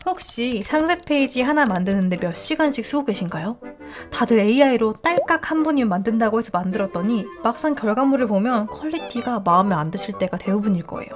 혹시 상세 페이지 하나 만드는데 몇 시간씩 쓰고 계신가요? 다들 AI로 딸깍 한 분이면 만든다고 해서 만들었더니 막상 결과물을 보면 퀄리티가 마음에 안 드실 때가 대부분일 거예요.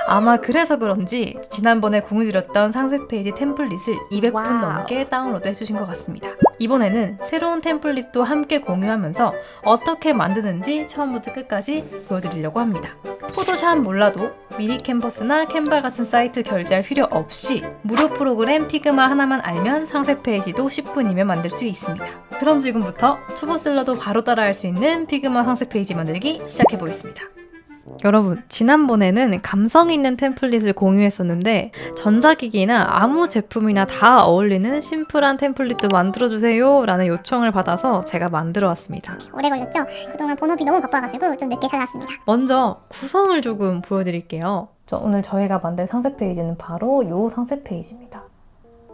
아마 그래서 그런지 지난번에 공유드렸던 상세 페이지 템플릿을 200분 넘게 다운로드 해주신 것 같습니다. 이번에는 새로운 템플릿도 함께 공유하면서 어떻게 만드는지 처음부터 끝까지 보여드리려고 합니다. 포토샵 몰라도 미니 캔버스나 캔바 같은 사이트 결제할 필요 없이 무료 프로그램 피그마 하나만 알면 상세 페이지도 10분이면 만들 수 있습니다. 그럼 지금부터 초보셀러도 바로 따라할 수 있는 피그마 상세 페이지 만들기 시작해 보겠습니다. 여러분, 지난번에는 감성 있는 템플릿을 공유했었는데 전자기기나 아무 제품이나 다 어울리는 심플한 템플릿도 만들어주세요 라는 요청을 받아서 제가 만들어 왔습니다. 오래 걸렸죠? 그동안 본업이 너무 바빠가지고 좀 늦게 찾아왔습니다. 먼저 구성을 조금 보여드릴게요. 오늘 저희가 만들 상세 페이지는 바로 이 상세 페이지입니다.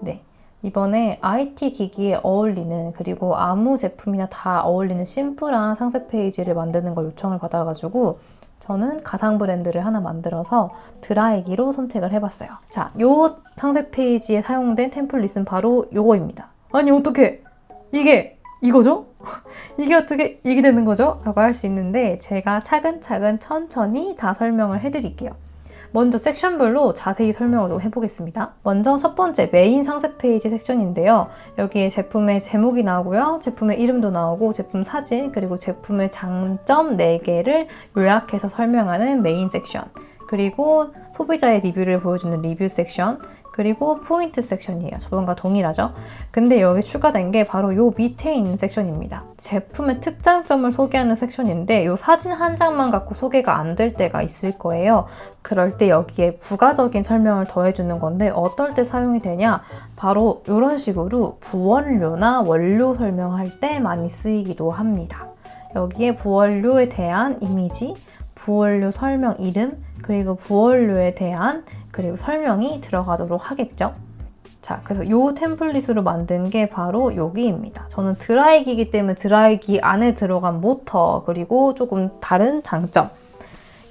네, 이번에 IT 기기에 어울리는, 그리고 아무 제품이나 다 어울리는 심플한 상세 페이지를 만드는 걸 요청을 받아가지고 저는 가상 브랜드를 하나 만들어서 드라이기로 선택을 해봤어요. 자, 요 상세 페이지에 사용된 템플릿은 바로 요거입니다. 아니 어떻게 이게 이거죠? 이게 어떻게 이게 되는 거죠? 라고 할 수 있는데 제가 차근차근 천천히 다 설명을 해드릴게요. 먼저 섹션별로 자세히 설명을 좀 해보겠습니다. 먼저 첫 번째 메인 상세 페이지 섹션인데요. 여기에 제품의 제목이 나오고요. 제품의 이름도 나오고 제품 사진, 그리고 제품의 장점 4개를 요약해서 설명하는 메인 섹션, 그리고 소비자의 리뷰를 보여주는 리뷰 섹션, 그리고 포인트 섹션이에요. 저번과 동일하죠? 근데 여기 추가된 게 바로 요 밑에 있는 섹션입니다. 제품의 특장점을 소개하는 섹션인데 요 사진 한 장만 갖고 소개가 안 될 때가 있을 거예요. 그럴 때 여기에 부가적인 설명을 더해주는 건데 어떨 때 사용이 되냐? 바로 이런 식으로 부원료나 원료 설명할 때 많이 쓰이기도 합니다. 여기에 부원료에 대한 이미지, 부원료 설명 이름, 그리고 부원료에 대한 그리고 설명이 들어가도록 하겠죠. 자, 그래서 이 템플릿으로 만든 게 바로 여기입니다. 저는 드라이기이기 때문에 드라이기 안에 들어간 모터, 그리고 조금 다른 장점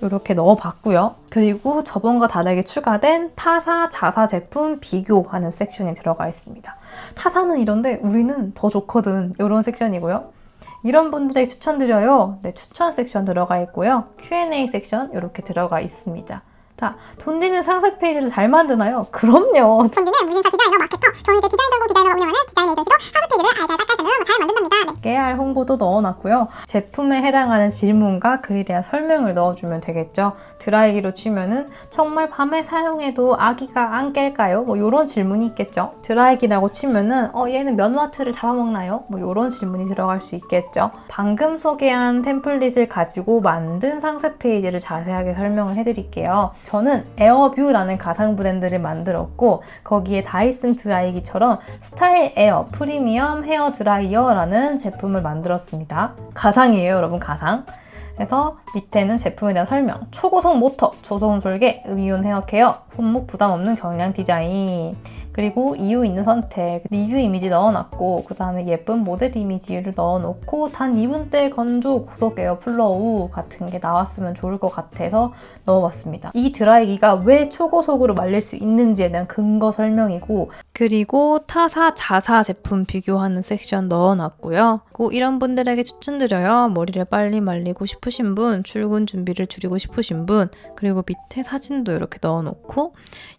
이렇게 넣어봤고요. 그리고 저번과 다르게 추가된 타사, 자사 제품 비교하는 섹션이 들어가 있습니다. 타사는 이런데 우리는 더 좋거든, 이런 섹션이고요. 이런 분들에게 추천드려요. 네, 추천 섹션 들어가 있고요. Q&A 섹션 이렇게 들어가 있습니다. 자, 돈 되는 상세 페이지를 잘 만드나요? 그럼요. 전디는 무신사 디자이너 마케터, 경희대 디자인 정보 디자이너가 운영하는 디자인 에이전시도 상세 페이지를 알잘딱깔센으로 잘 만든답니다. 네. 깨알 홍보도 넣어놨고요. 제품에 해당하는 질문과 그에 대한 설명을 넣어주면 되겠죠. 드라이기로 치면은 정말 밤에 사용해도 아기가 안 깰까요? 뭐 이런 질문이 있겠죠. 드라이기라고 치면은 얘는 몇 와트를 잡아먹나요? 뭐 이런 질문이 들어갈 수 있겠죠. 방금 소개한 템플릿을 가지고 만든 상세 페이지를 자세하게 설명을 해드릴게요. 저는 에어뷰라는 가상 브랜드를 만들었고 거기에 다이슨 드라이기처럼 스타일 에어 프리미엄 헤어 드라이어라는 제품을 만들었습니다. 가상이에요, 여러분, 가상. 그래서 밑에는 제품에 대한 설명, 초고속 모터, 저소음 설계, 음이온 헤어 케어, 손목 부담 없는 경량 디자인, 그리고 이유 있는 선택, 리뷰 이미지 넣어놨고 그 다음에 예쁜 모델 이미지를 넣어놓고 단 2분 대 건조 고속 에어 플로우 같은 게 나왔으면 좋을 것 같아서 넣어봤습니다. 이 드라이기가 왜 초고속으로 말릴 수 있는지에 대한 근거 설명이고, 그리고 타사, 자사 제품 비교하는 섹션 넣어놨고요. 이런 분들에게 추천드려요. 머리를 빨리 말리고 싶으신 분, 출근 준비를 줄이고 싶으신 분, 그리고 밑에 사진도 이렇게 넣어놓고,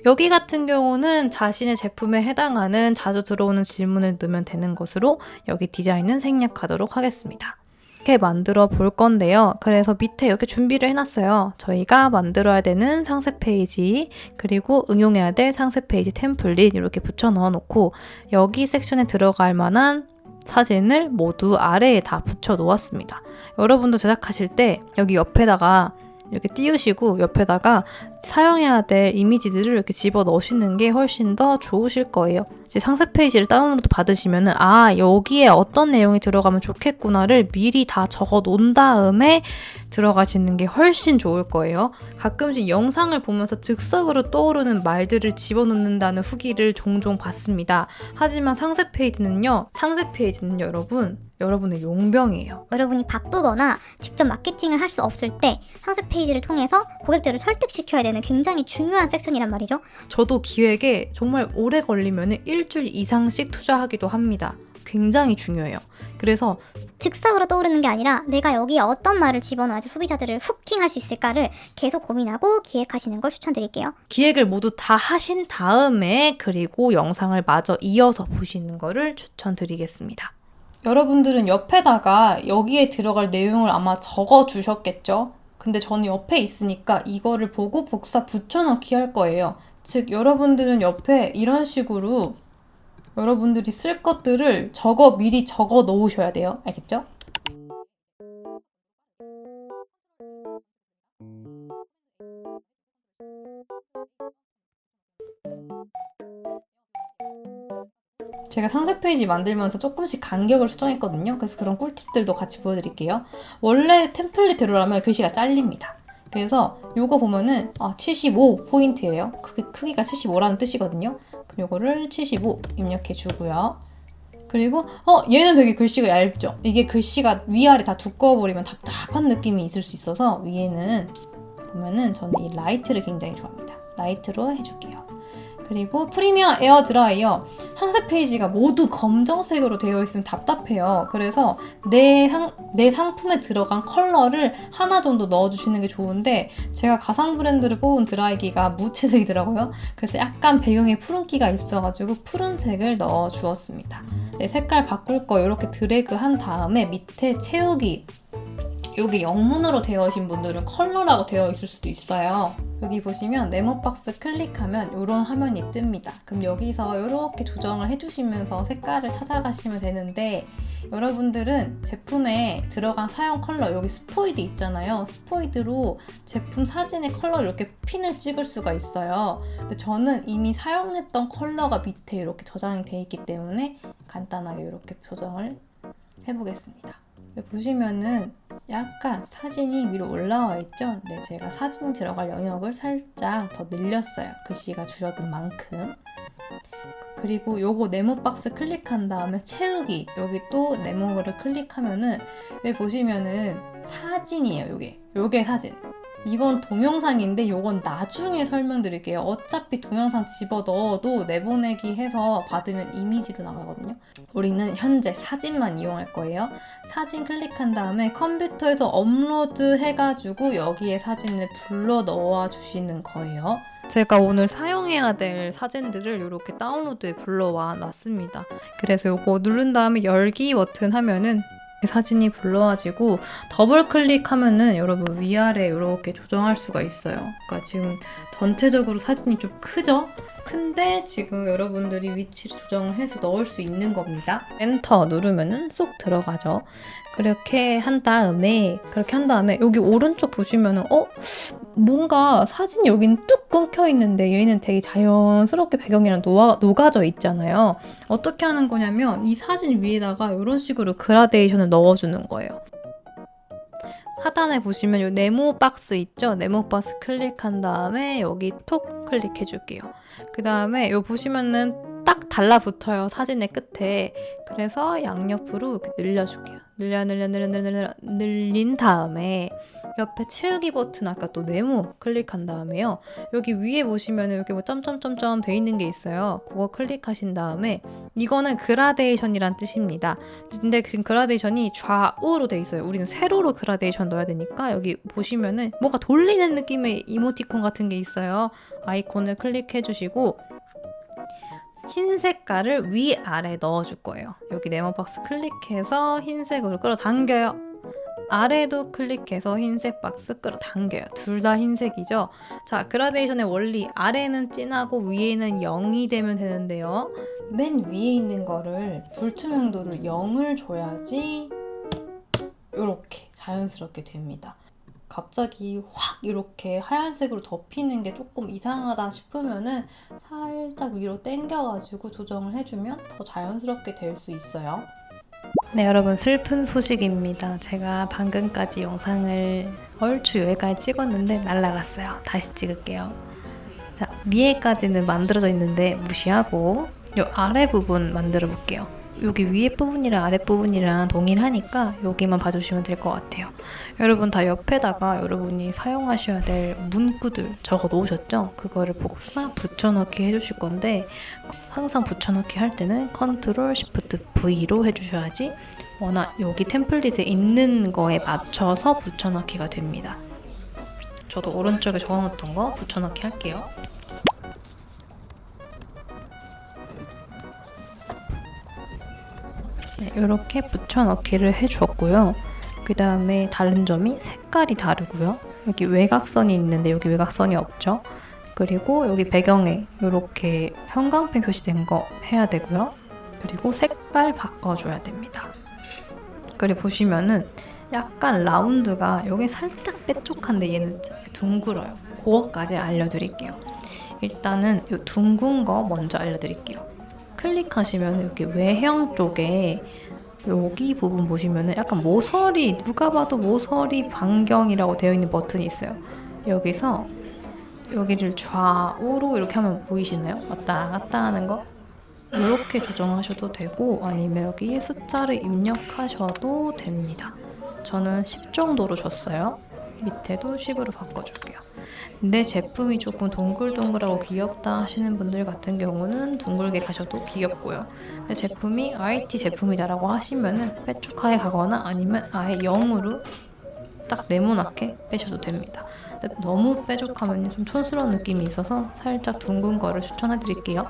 여기 같은 경우는 자신의 제품에 해당하는 자주 들어오는 질문을 넣으면 되는 것으로 여기 디자인은 생략하도록 하겠습니다. 이렇게 만들어 볼 건데요. 그래서 밑에 이렇게 준비를 해놨어요. 저희가 만들어야 되는 상세 페이지, 그리고 응용해야 될 상세 페이지 템플릿 이렇게 붙여 넣어 놓고 여기 섹션에 들어갈 만한 사진을 모두 아래에 다 붙여 놓았습니다. 여러분도 제작하실 때 여기 옆에다가 이렇게 띄우시고 옆에다가 사용해야 될 이미지들을 이렇게 집어 넣으시는 게 훨씬 더 좋으실 거예요. 이제 상세 페이지를 다운로드 받으시면은 여기에 어떤 내용이 들어가면 좋겠구나를 미리 다 적어 놓은 다음에 들어가시는 게 훨씬 좋을 거예요. 가끔씩 영상을 보면서 즉석으로 떠오르는 말들을 집어넣는다는 후기를 종종 받습니다. 하지만 상세 페이지는요, 여러분, 여러분의 용병이에요. 여러분이 바쁘거나 직접 마케팅을 할 수 없을 때 상세 페이지를 통해서 고객들을 설득시켜야 되는 굉장히 중요한 섹션이란 말이죠. 저도 기획에 정말 오래 걸리면 일주일 이상씩 투자하기도 합니다. 굉장히 중요해요. 그래서 즉석으로 떠오르는 게 아니라 내가 여기에 어떤 말을 집어넣어야지 소비자들을 후킹할 수 있을까를 계속 고민하고 기획하시는 걸 추천드릴게요. 기획을 모두 다 하신 다음에 그리고 영상을 마저 이어서 보시는 거를 추천드리겠습니다. 여러분들은 옆에다가 여기에 들어갈 내용을 아마 적어 주셨겠죠? 근데 저는 옆에 있으니까 이거를 보고 복사 붙여넣기 할 거예요. 즉 여러분들은 옆에 이런 식으로 여러분들이 쓸 것들을 미리 적어 놓으셔야 돼요. 알겠죠? 제가 상세 페이지 만들면서 조금씩 간격을 수정했거든요. 그래서 그런 꿀팁들도 같이 보여드릴게요. 원래 템플릿대로라면 글씨가 잘립니다. 그래서 요거 보면은 75포인트예요. 크기가 75라는 뜻이거든요. 그럼 요거를 75 입력해 주고요. 그리고 얘는 되게 글씨가 얇죠? 이게 글씨가 위아래 다 두꺼워버리면 답답한 느낌이 있을 수 있어서 위에는 보면은 저는 이 라이트를 굉장히 좋아합니다. 라이트로 해줄게요. 그리고 프리미엄 에어 드라이어 상세 페이지가 모두 검정색으로 되어 있으면 답답해요. 그래서 내 상품에 들어간 컬러를 하나 정도 넣어주시는 게 좋은데 제가 가상 브랜드를 뽑은 드라이기가 무채색이더라고요. 그래서 약간 배경에 푸른기가 있어가지고 푸른색을 넣어주었습니다. 네, 색깔 바꿀 거 이렇게 드래그 한 다음에 밑에 채우기 여기 영문으로 되어 있신 분들은 컬러라고 되어 있을 수도 있어요. 여기 보시면 네모박스 클릭하면 이런 화면이 뜹니다. 그럼 여기서 이렇게 조정을 해주시면서 색깔을 찾아가시면 되는데 여러분들은 제품에 들어간 사용 컬러 여기 스포이드 있잖아요. 스포이드로 제품 사진의 컬러를 이렇게 핀을 찍을 수가 있어요. 근데 저는 이미 사용했던 컬러가 밑에 이렇게 저장이 되어 있기 때문에 간단하게 이렇게 조정을 해보겠습니다. 보시면은 약간 사진이 위로 올라와 있죠? 네, 제가 사진이 들어갈 영역을 살짝 더 늘렸어요. 글씨가 줄어든 만큼. 그리고 요거 네모박스 클릭한 다음에 채우기 여기 또 네모를 클릭하면은 여기 보시면은 사진이에요. 요게 사진. 이건 동영상인데 요건 나중에 설명드릴게요. 어차피 동영상 집어넣어도 내보내기 해서 받으면 이미지로 나가거든요. 우리는 현재 사진만 이용할 거예요. 사진 클릭한 다음에 컴퓨터에서 업로드 해가지고 여기에 사진을 불러 넣어 주시는 거예요. 제가 오늘 사용해야 될 사진들을 이렇게 다운로드에 불러와 놨습니다. 그래서 요거 누른 다음에 열기 버튼 하면은 사진이 불러와지고 더블 클릭하면은 여러분 위아래 이렇게 조정할 수가 있어요. 그러니까 지금 전체적으로 사진이 좀 크죠? 큰데 지금 여러분들이 위치를 조정을 해서 넣을 수 있는 겁니다. 엔터 누르면은 쏙 들어가죠. 그렇게 한 다음에 여기 오른쪽 보시면은 뭔가 사진이 여긴 뚝 끊겨 있는데 얘는 되게 자연스럽게 배경이랑 녹아져 있잖아요. 어떻게 하는 거냐면 이 사진 위에다가 이런 식으로 그라데이션을 넣어주는 거예요. 하단에 보시면 이 네모 박스 있죠? 네모 박스 클릭한 다음에 여기 톡 클릭해 줄게요. 그 다음에 요 보시면은 딱 달라붙어요. 사진의 끝에. 그래서 양옆으로 이렇게 늘려줄게요. 늘린 다음에 옆에 채우기 버튼 아까 또 네모 클릭한 다음에요. 여기 위에 보시면 여기 뭐 점점점점 돼 있는 게 있어요. 그거 클릭하신 다음에 이거는 그라데이션이란 뜻입니다. 근데 지금 그라데이션이 좌우로 돼 있어요. 우리는 세로로 그라데이션 넣어야 되니까 여기 보시면은 뭔가 돌리는 느낌의 이모티콘 같은 게 있어요. 아이콘을 클릭해 주시고 흰 색깔을 위아래 넣어줄 거예요. 여기 네모박스 클릭해서 흰색으로 끌어당겨요. 아래도 클릭해서 흰색 박스 끌어당겨요. 둘 다 흰색이죠. 자, 그라데이션의 원리 아래는 진하고 위에는 0이 되면 되는데요. 맨 위에 있는 거를 불투명도를 0을 줘야지 이렇게 자연스럽게 됩니다. 갑자기 확 이렇게 하얀색으로 덮이는 게 조금 이상하다 싶으면은 살짝 위로 당겨가지고 조정을 해주면 더 자연스럽게 될 수 있어요. 네, 여러분 슬픈 소식입니다. 제가 방금까지 영상을 얼추 여기까지 찍었는데 날라갔어요. 다시 찍을게요. 자, 위에까지는 만들어져 있는데 무시하고 요 아래 부분 만들어 볼게요. 여기 위에 부분이랑 아래 부분이랑 동일하니까 여기만 봐주시면 될 것 같아요. 여러분 다 옆에다가 여러분이 사용하셔야 될 문구들 적어 놓으셨죠? 그거를 보고 싹 붙여넣기 해주실 건데 항상 붙여넣기 할 때는 컨트롤 시프트 V로 해주셔야지 워낙 여기 템플릿에 있는 거에 맞춰서 붙여넣기가 됩니다. 저도 오른쪽에 적어놓던 거 붙여넣기 할게요. 네, 이렇게 붙여넣기를 해주었고요. 그 다음에 다른 점이 색깔이 다르고요. 여기 외곽선이 있는데 여기 외곽선이 없죠. 그리고 여기 배경에 이렇게 형광펜 표시된 거 해야 되고요. 그리고 색깔 바꿔줘야 됩니다. 그리고 보시면은 약간 라운드가 여기 살짝 뾰족한데 얘는 둥글어요. 그거까지 알려드릴게요. 일단은 이 둥근 거 먼저 알려드릴게요. 클릭하시면 여기 외형 쪽에 여기 부분 보시면은 약간 모서리, 누가 봐도 모서리 반경이라고 되어 있는 버튼이 있어요. 여기서 여기를 좌우로 이렇게 하면 보이시나요? 왔다 갔다 하는 거? 이렇게 조정하셔도 되고 아니면 여기에 숫자를 입력하셔도 됩니다. 저는 10 정도로 줬어요. 밑에도 10으로 바꿔줄게요. 내 제품이 조금 동글동글하고 귀엽다 하시는 분들 같은 경우는 둥글게 가셔도 귀엽고요. 내 제품이 IT 제품이다라고 하시면은 뾰족하게 가거나 아니면 아예 0으로 딱 네모나게 빼셔도 됩니다. 근데 너무 뾰족하면 좀 촌스러운 느낌이 있어서 살짝 둥근 거를 추천해 드릴게요.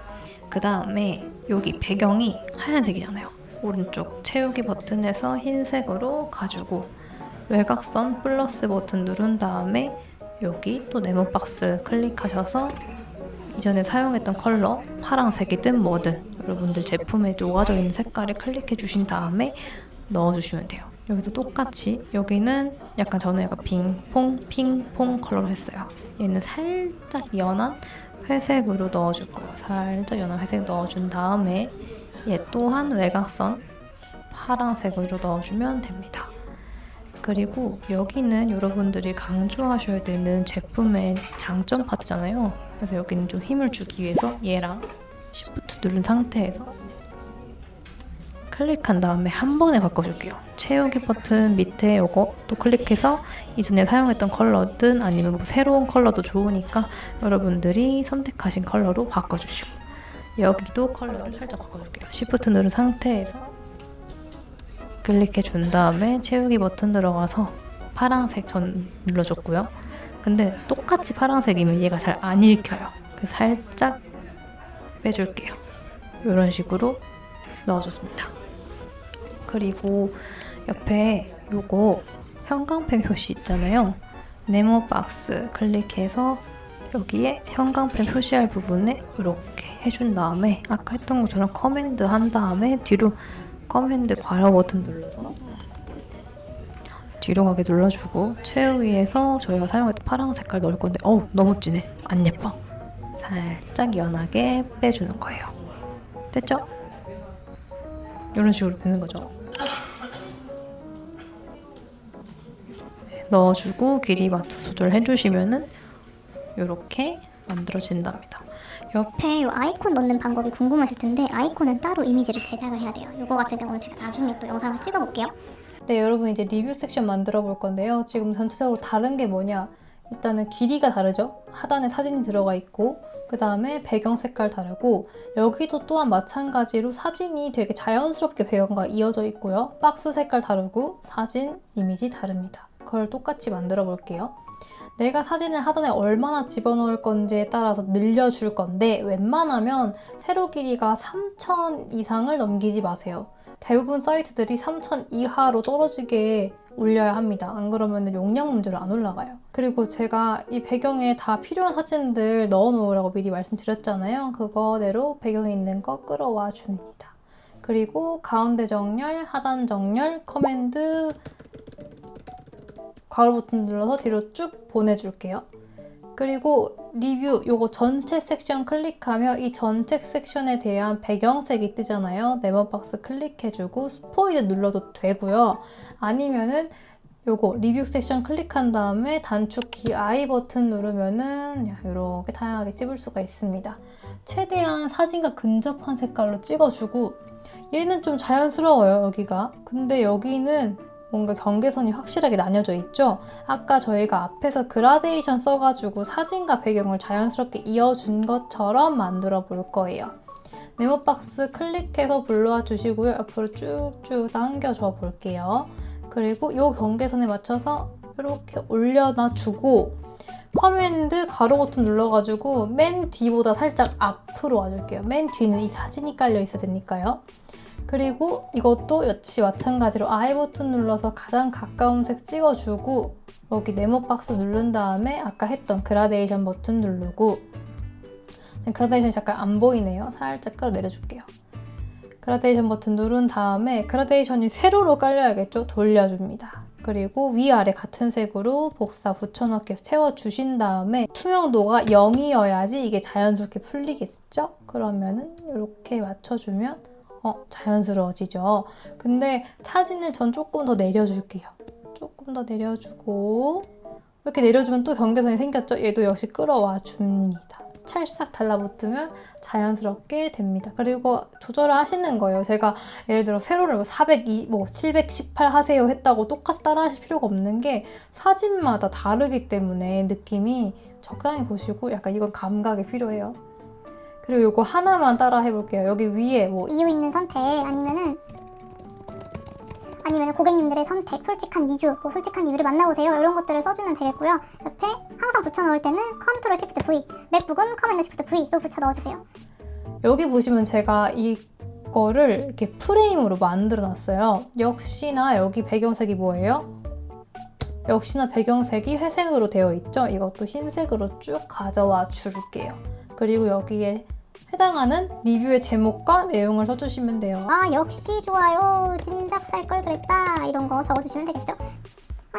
그 다음에 여기 배경이 하얀색이잖아요. 오른쪽 채우기 버튼에서 흰색으로 가지고 외곽선 플러스 버튼 누른 다음에 여기 또 네모 박스 클릭하셔서 이전에 사용했던 컬러 파란색이든 뭐든 여러분들 제품에 녹아져 있는 색깔을 클릭해 주신 다음에 넣어주시면 돼요. 여기도 똑같이 여기는 약간 저는 약간 핑퐁 컬러로 했어요. 얘는 살짝 연한 회색으로 넣어줄 거예요. 살짝 연한 회색 넣어준 다음에 얘 또한 외곽선 파란색으로 넣어주면 됩니다. 그리고 여기는 여러분들이 강조하셔야 되는 제품의 장점 파트잖아요. 그래서 여기는 좀 힘을 주기 위해서 얘랑 Shift 누른 상태에서 클릭한 다음에 한 번에 바꿔줄게요. 채우기 버튼 밑에 요거 또 클릭해서 이전에 사용했던 컬러든 아니면 뭐 새로운 컬러도 좋으니까 여러분들이 선택하신 컬러로 바꿔주시고 여기도 컬러를 살짝 바꿔줄게요. Shift 누른 상태에서 클릭해 준 다음에 채우기 버튼 들어가서 파란색 전 눌러줬고요. 근데 똑같이 파란색이면 얘가 잘 안 읽혀요. 그래서 살짝 빼줄게요. 이런 식으로 넣어줬습니다. 그리고 옆에 요거 형광펜 표시 있잖아요. 네모 박스 클릭해서 여기에 형광펜 표시할 부분에 이렇게 해준 다음에 아까 했던 것처럼 커맨드 한 다음에 뒤로 커맨드 괄호 버튼 눌러서 뒤로 가게 눌러주고 채우기에서 저희가 사용했던 파란 색깔 넣을 건데 어우 너무 진해 안 예뻐. 살짝 연하게 빼주는 거예요. 됐죠? 이런 식으로 되는 거죠. 넣어주고 길이 맞춰 조절해주시면은 이렇게 만들어진답니다. 옆에 이 아이콘 넣는 방법이 궁금하실 텐데 아이콘은 따로 이미지를 제작을 해야 돼요. 이거 같은 경우는 제가 나중에 또 영상을 찍어볼게요. 네, 여러분 이제 리뷰 섹션 만들어 볼 건데요. 지금 전체적으로 다른 게 뭐냐? 일단은 길이가 다르죠? 하단에 사진이 들어가 있고 그 다음에 배경 색깔 다르고 여기도 또한 마찬가지로 사진이 되게 자연스럽게 배경과 이어져 있고요. 박스 색깔 다르고 사진, 이미지 다릅니다. 그걸 똑같이 만들어 볼게요. 내가 사진을 하단에 얼마나 집어넣을 건지에 따라서 늘려줄 건데 웬만하면 세로 길이가 3000 이상을 넘기지 마세요. 대부분 사이트들이 3000 이하로 떨어지게 올려야 합니다. 안 그러면 용량 문제로 안 올라가요. 그리고 제가 이 배경에 다 필요한 사진들 넣어놓으라고 미리 말씀드렸잖아요. 그거대로 배경에 있는 거 끌어와 줍니다. 그리고 가운데 정렬, 하단 정렬, 커맨드 괄호 버튼 눌러서 뒤로 쭉 보내줄게요. 그리고 리뷰 요거 전체 섹션 클릭하면 이 전체 섹션에 대한 배경색이 뜨잖아요. 네모박스 클릭해주고 스포이드 눌러도 되고요. 아니면은 요거 리뷰 섹션 클릭한 다음에 단축키 I 버튼 누르면은 이렇게 다양하게 찝을 수가 있습니다. 최대한 사진과 근접한 색깔로 찍어주고 얘는 좀 자연스러워요, 여기가. 근데 여기는 뭔가 경계선이 확실하게 나뉘어져 있죠? 아까 저희가 앞에서 그라데이션 써가지고 사진과 배경을 자연스럽게 이어준 것처럼 만들어 볼 거예요. 네모박스 클릭해서 불러와 주시고요. 옆으로 쭉쭉 당겨줘 볼게요. 그리고 이 경계선에 맞춰서 이렇게 올려놔 주고 커맨드 가로 버튼 눌러가지고 맨 뒤보다 살짝 앞으로 와줄게요. 맨 뒤는 이 사진이 깔려 있어야 되니까요. 그리고 이것도 역시 마찬가지로 I 버튼 눌러서 가장 가까운 색 찍어주고 여기 네모박스 누른 다음에 아까 했던 그라데이션 버튼 누르고 지금 그라데이션이 잠깐 안 보이네요. 살짝 끌어내려줄게요. 그라데이션 버튼 누른 다음에 그라데이션이 세로로 깔려야겠죠? 돌려줍니다. 그리고 위아래 같은 색으로 복사 붙여넣기 해서 채워주신 다음에 투명도가 0이어야지 이게 자연스럽게 풀리겠죠? 그러면은 이렇게 맞춰주면 자연스러워지죠. 근데 사진을 전 조금 더 내려줄게요. 조금 더 내려주고 이렇게 내려주면 또 경계선이 생겼죠? 얘도 역시 끌어와 줍니다. 찰싹 달라붙으면 자연스럽게 됩니다. 그리고 조절을 하시는 거예요. 제가 예를 들어 세로를 718 하세요 했다고 똑같이 따라 하실 필요가 없는 게 사진마다 다르기 때문에 느낌이 적당히 보시고 약간 이건 감각이 필요해요. 그리고 이거 하나만 따라 해볼게요. 여기 위에 이유 있는 선택 아니면은 고객님들의 선택, 솔직한 리뷰, 솔직한 리뷰를 만나보세요. 이런 것들을 써주면 되겠고요. 옆에 항상 붙여넣을 때는 컨트롤 시프트 V, 맥북은 커맨드 시프트 V로 붙여 넣어주세요. 여기 보시면 제가 이거를 이렇게 프레임으로 만들어 놨어요. 역시나 여기 배경색이 뭐예요? 역시나 배경색이 회색으로 되어 있죠? 이것도 흰색으로 쭉 가져와 줄게요. 그리고 여기에 해당하는 리뷰의 제목과 내용을 써주시면 돼요. 역시 좋아요. 진작 살 걸 그랬다. 이런 거 적어주시면 되겠죠.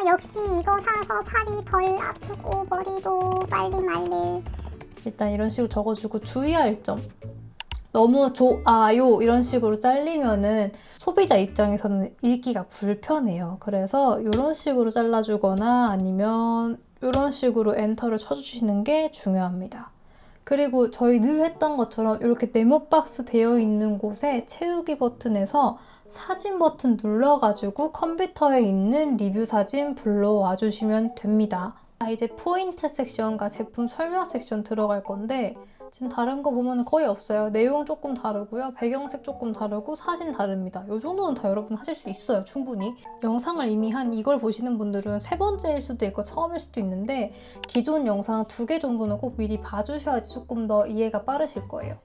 역시 이거 사서 팔이 덜 아프고 머리도 빨리 말릴. 일단 이런 식으로 적어주고 주의할 점. 너무 좋아요 이런 식으로 잘리면은 소비자 입장에서는 읽기가 불편해요. 그래서 이런 식으로 잘라주거나 아니면 이런 식으로 엔터를 쳐주시는 게 중요합니다. 그리고 저희 늘 했던 것처럼 이렇게 네모박스 되어 있는 곳에 채우기 버튼에서 사진 버튼 눌러가지고 컴퓨터에 있는 리뷰 사진 불러와 주시면 됩니다. 이제 포인트 섹션과 제품 설명 섹션 들어갈 건데 지금 다른 거 보면 거의 없어요. 내용 조금 다르고요. 배경색 조금 다르고 사진 다릅니다. 이 정도는 다 여러분 하실 수 있어요. 충분히. 영상을 이미 한 이걸 보시는 분들은 세 번째일 수도 있고 처음일 수도 있는데 기존 영상 2개 정도는 꼭 미리 봐주셔야지 조금 더 이해가 빠르실 거예요.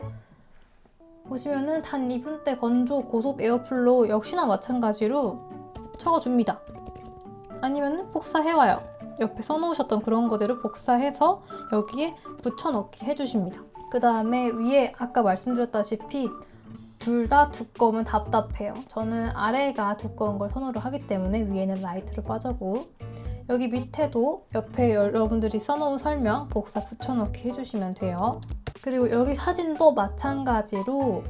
보시면은 단 2분대 건조 고속 에어플로우 역시나 마찬가지로 적어줍니다. 아니면은 복사해와요. 옆에 써놓으셨던 그런 거대로 복사해서 여기에 붙여넣기 해주십니다. 그 다음에 위에 아까 말씀드렸다시피 둘 다 두꺼우면 답답해요. 저는 아래가 두꺼운 걸 선호를 하기 때문에 위에는 라이트로 빠져고 여기 밑에도 옆에 여러분들이 써놓은 설명 복사 붙여넣기 해주시면 돼요. 그리고 여기 사진도 마찬가지로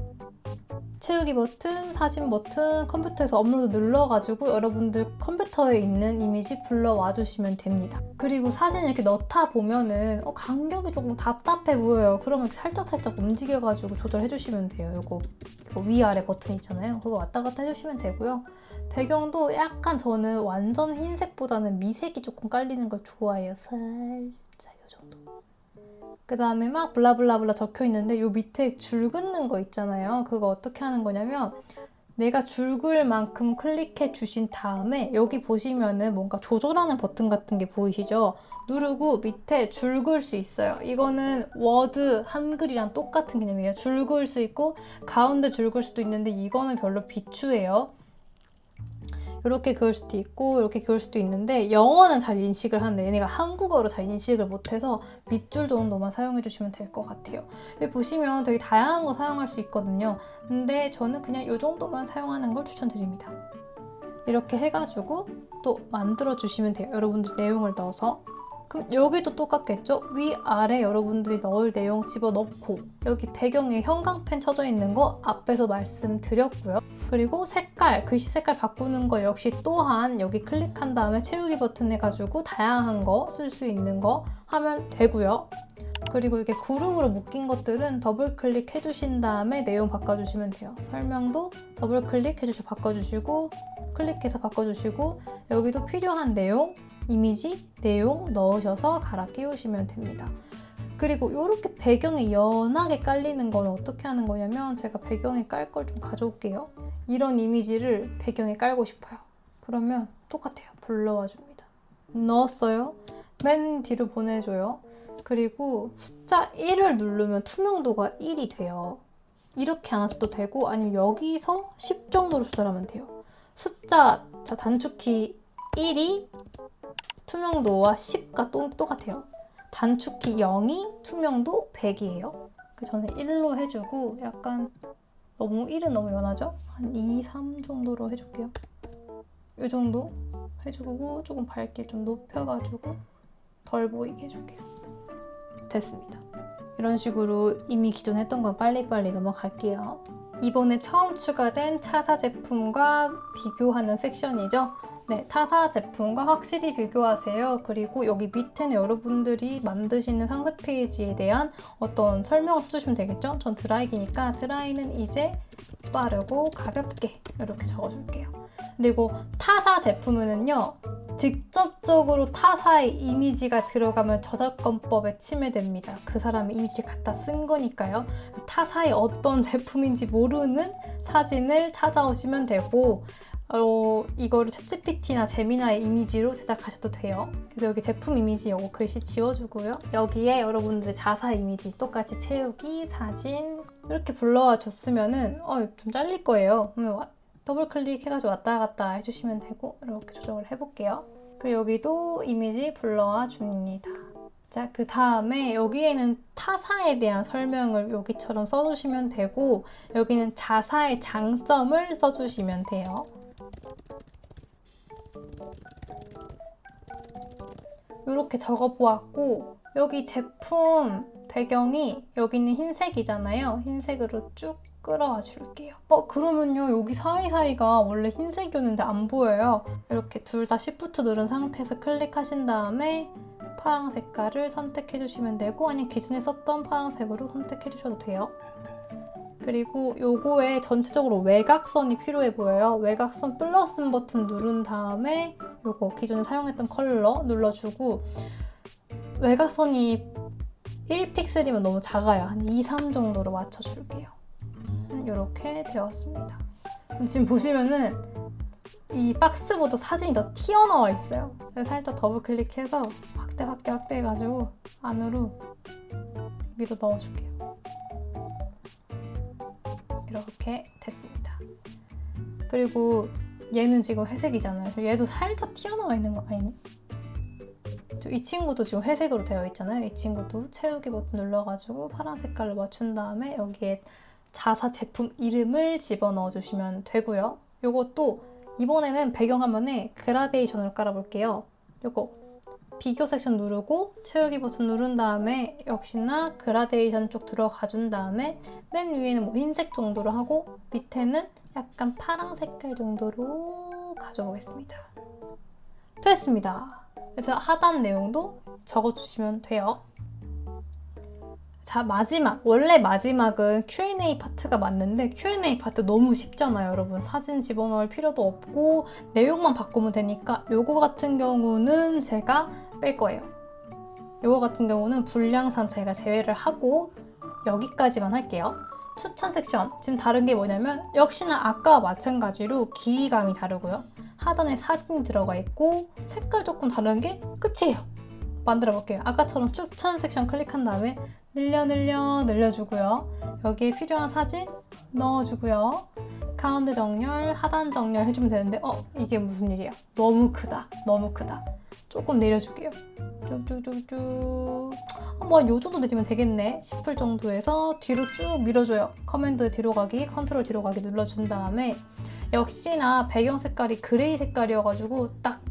채우기 버튼, 사진 버튼, 컴퓨터에서 업로드 눌러가지고 여러분들 컴퓨터에 있는 이미지 불러와 주시면 됩니다. 그리고 사진 이렇게 넣다 보면은 간격이 조금 답답해 보여요. 그러면 이렇게 살짝살짝 움직여가지고 조절해 주시면 돼요. 이거 위아래 버튼 있잖아요. 그거 왔다 갔다 해주시면 되고요. 배경도 약간 저는 완전 흰색보다는 미색이 조금 깔리는 걸 좋아해요. 살짝 이 정도. 그 다음에 막 블라블라블라 적혀 있는데 요 밑에 줄 긋는 거 있잖아요. 그거 어떻게 하는 거냐면 내가 줄 긋을 만큼 클릭해 주신 다음에 여기 보시면은 뭔가 조절하는 버튼 같은 게 보이시죠? 누르고 밑에 줄 그을 수 있어요. 이거는 워드 한글이랑 똑같은 개념이에요. 줄 그을 수 있고 가운데 줄 그을 수도 있는데 이거는 별로 비추해요. 이렇게 그을 수도 있고 이렇게 그을 수도 있는데 영어는 잘 인식을 하는데 얘네가 한국어로 잘 인식을 못해서 밑줄 정도만 사용해 주시면 될 것 같아요. 여기 보시면 되게 다양한 거 사용할 수 있거든요. 근데 저는 그냥 이 정도만 사용하는 걸 추천드립니다. 이렇게 해가지고 또 만들어 주시면 돼요. 여러분들 내용을 넣어서 그럼 여기도 똑같겠죠? 위아래 여러분들이 넣을 내용 집어넣고 여기 배경에 형광펜 쳐져 있는 거 앞에서 말씀드렸고요. 그리고 색깔, 글씨 색깔 바꾸는 거 역시 또한 여기 클릭한 다음에 채우기 버튼 해가지고 다양한 거 쓸 수 있는 거 하면 되고요. 그리고 이게 그룹으로 묶인 것들은 더블 클릭해 주신 다음에 내용 바꿔주시면 돼요. 설명도 더블 클릭해 주셔서 바꿔주시고 클릭해서 바꿔주시고 여기도 필요한 내용, 이미지, 내용 넣으셔서 갈아 끼우시면 됩니다. 그리고 이렇게 배경에 연하게 깔리는 건 어떻게 하는 거냐면 제가 배경에 깔 걸 좀 가져올게요. 이런 이미지를 배경에 깔고 싶어요. 그러면 똑같아요. 불러와 줍니다. 넣었어요. 맨 뒤로 보내줘요. 그리고 숫자 1을 누르면 투명도가 1이 돼요. 이렇게 안 하셔도 되고 아니면 여기서 10 정도로 조절하면 돼요. 숫자 단축키 1이 투명도와 10과 똑같아요. 단축키 0이 투명도 100이에요. 저는 1로 해주고 약간 너무 1은 너무 연하죠? 한 2, 3 정도로 해줄게요. 이 정도 해주고 조금 밝기를 좀 높여가지고 덜 보이게 해줄게요. 됐습니다. 이런 식으로 이미 기존에 했던 건 빨리빨리 넘어갈게요. 이번에 처음 추가된 타사 제품과 비교하는 섹션이죠. 네, 타사 제품과 확실히 비교하세요. 그리고 여기 밑에는 여러분들이 만드시는 상세 페이지에 대한 어떤 설명을 써주시면 되겠죠? 전 드라이기니까 드라이는 이제 빠르고 가볍게 이렇게 적어줄게요. 그리고 타사 제품은요. 직접적으로 타사의 이미지가 들어가면 저작권법에 침해됩니다. 그 사람의 이미지를 갖다 쓴 거니까요. 타사의 어떤 제품인지 모르는 사진을 찾아오시면 되고 이거를 챗GPT나 제미나의 이미지로 제작하셔도 돼요. 그래서 여기 제품 이미지 요거 글씨 지워주고요. 여기에 여러분들의 자사 이미지 똑같이 채우기, 사진 이렇게 불러와 줬으면은 좀 잘릴 거예요. 더블 클릭해가지고 왔다 갔다 해주시면 되고 이렇게 조정을 해볼게요. 그리고 여기도 이미지 불러와 줍니다. 자, 그 다음에 여기에는 타사에 대한 설명을 여기처럼 써주시면 되고 여기는 자사의 장점을 써주시면 돼요. 이렇게 적어보았고 여기 제품 배경이 여기는 흰색이잖아요. 흰색으로 쭉 끌어와 줄게요. 그러면요 여기 사이사이가 원래 흰색이었는데 안 보여요. 이렇게 둘 다 Shift 누른 상태에서 클릭하신 다음에 파란 색깔을 선택해 주시면 되고 아니면 기존에 썼던 파란색으로 선택해 주셔도 돼요. 그리고 요거에 전체적으로 외곽선이 필요해 보여요. 외곽선 플러스 버튼 누른 다음에 요거 기존에 사용했던 컬러 눌러주고 외곽선이 1픽셀이면 너무 작아요. 한 2, 3 정도로 맞춰줄게요. 이렇게 되었습니다. 지금 보시면은 이 박스보다 사진이 더 튀어나와 있어요. 살짝 더블 클릭해서 확대 해가지고 안으로 밀어 넣어줄게요. 이렇게 됐습니다. 그리고 얘는 지금 회색이잖아요. 얘도 살짝 튀어나와 있는 거 아니네? 이 친구도 지금 회색으로 되어 있잖아요. 이 친구도 채우기 버튼 눌러가지고 파란 색깔로 맞춘 다음에 여기에 자사 제품 이름을 집어넣어 주시면 되고요. 요것도 이번에는 배경화면에 그라데이션을 깔아볼게요. 요거 비교 섹션 누르고 채우기 버튼 누른 다음에 역시나 그라데이션 쪽 들어가 준 다음에 맨 위에는 뭐 흰색 정도로 하고 밑에는 약간 파랑 색깔 정도로 가져보겠습니다. 됐습니다. 그래서 하단 내용도 적어주시면 돼요. 자, 마지막. 원래 마지막은 Q&A 파트가 맞는데 Q&A 파트 너무 쉽잖아요, 여러분. 사진 집어넣을 필요도 없고 내용만 바꾸면 되니까 요거 같은 경우는 제가 뺄 거예요. 요거 같은 경우는 분량상 제가 제외를 하고 여기까지만 할게요. 추천 섹션. 지금 다른 게 뭐냐면 역시나 아까와 마찬가지로 길이감이 다르고요. 하단에 사진이 들어가 있고 색깔 조금 다른 게 끝이에요. 만들어 볼게요. 아까처럼 추천 섹션 클릭한 다음에 늘려주고요. 여기에 필요한 사진 넣어주고요. 가운데 정렬, 하단 정렬 해주면 되는데 이게 무슨 일이야? 너무 크다. 조금 내려줄게요. 쭉쭉쭉쭉. 요 정도 내리면 되겠네 싶을 정도에서 뒤로 쭉 밀어줘요. 커맨드 뒤로 가기, 컨트롤 뒤로 가기 눌러준 다음에 역시나 배경 색깔이 그레이 색깔이어가지고 딱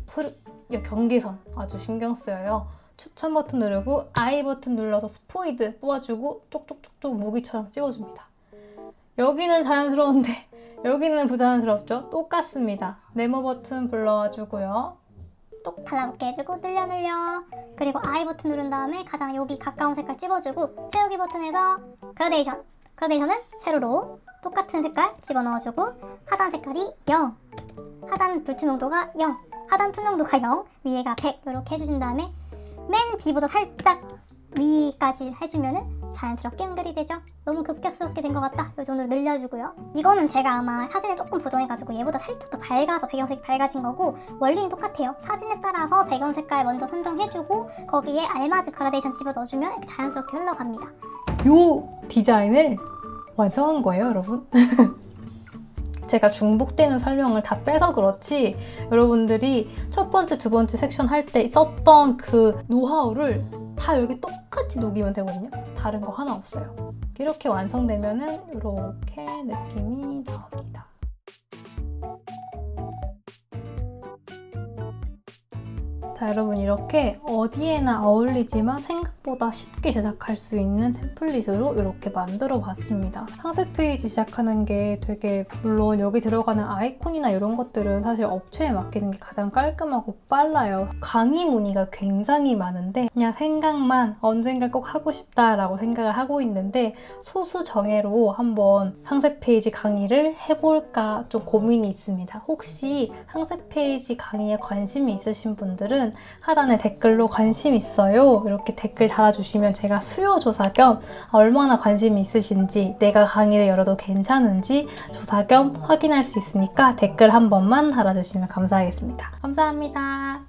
경계선 아주 신경 쓰여요. 추천 버튼 누르고 I 버튼 눌러서 스포이드 뽑아주고 쪽쪽쪽쪽 모기처럼 찝어줍니다. 여기는 자연스러운데 여기는 부자연스럽죠? 똑같습니다. 네모 버튼 불러주고요. 똑 달라붙게 해주고 늘려 그리고 I 버튼 누른 다음에 가장 여기 가까운 색깔 찝어주고 채우기 버튼에서 그라데이션은 세로로 똑같은 색깔 집어넣어주고 하단 색깔이 0, 하단 불투명도가 0, 하단 투명도가 0, 위에가 100 이렇게 해주신 다음에 맨 B보다 살짝 위까지 해주면은 자연스럽게 연결이 되죠. 너무 급격스럽게 된 것 같다. 이 정도로 늘려주고요. 이거는 제가 아마 사진을 조금 보정해가지고 얘보다 살짝 더 밝아서 배경색이 밝아진 거고 원리는 똑같아요. 사진에 따라서 배경 색깔 먼저 선정해주고 거기에 알맞은 그라데이션 집어 넣어주면 이렇게 자연스럽게 흘러갑니다. 요 디자인을 완성한 거예요, 여러분. 제가 중복되는 설명을 다 빼서 그렇지 여러분들이 첫 번째, 두 번째 섹션 할 때 썼던 그 노하우를 다 여기 똑같이 녹이면 되거든요. 다른 거 하나 없어요. 이렇게 완성되면은 이렇게 느낌이 나옵니다. 자, 여러분 이렇게 어디에나 어울리지만 생각보다 쉽게 제작할 수 있는 템플릿으로 이렇게 만들어 봤습니다. 상세 페이지 제작하는 게 되게 물론 여기 들어가는 아이콘이나 이런 것들은 사실 업체에 맡기는 게 가장 깔끔하고 빨라요. 강의 문의가 굉장히 많은데 그냥 생각만 언젠가 꼭 하고 싶다라고 생각을 하고 있는데 소수 정예로 한번 상세 페이지 강의를 해볼까 좀 고민이 있습니다. 혹시 상세 페이지 강의에 관심이 있으신 분들은 하단에 댓글로 관심 있어요 이렇게 댓글 달아주시면 제가 수요 조사 겸 얼마나 관심이 있으신지 내가 강의를 열어도 괜찮은지 조사 겸 확인할 수 있으니까 댓글 한 번만 달아주시면 감사하겠습니다. 감사합니다.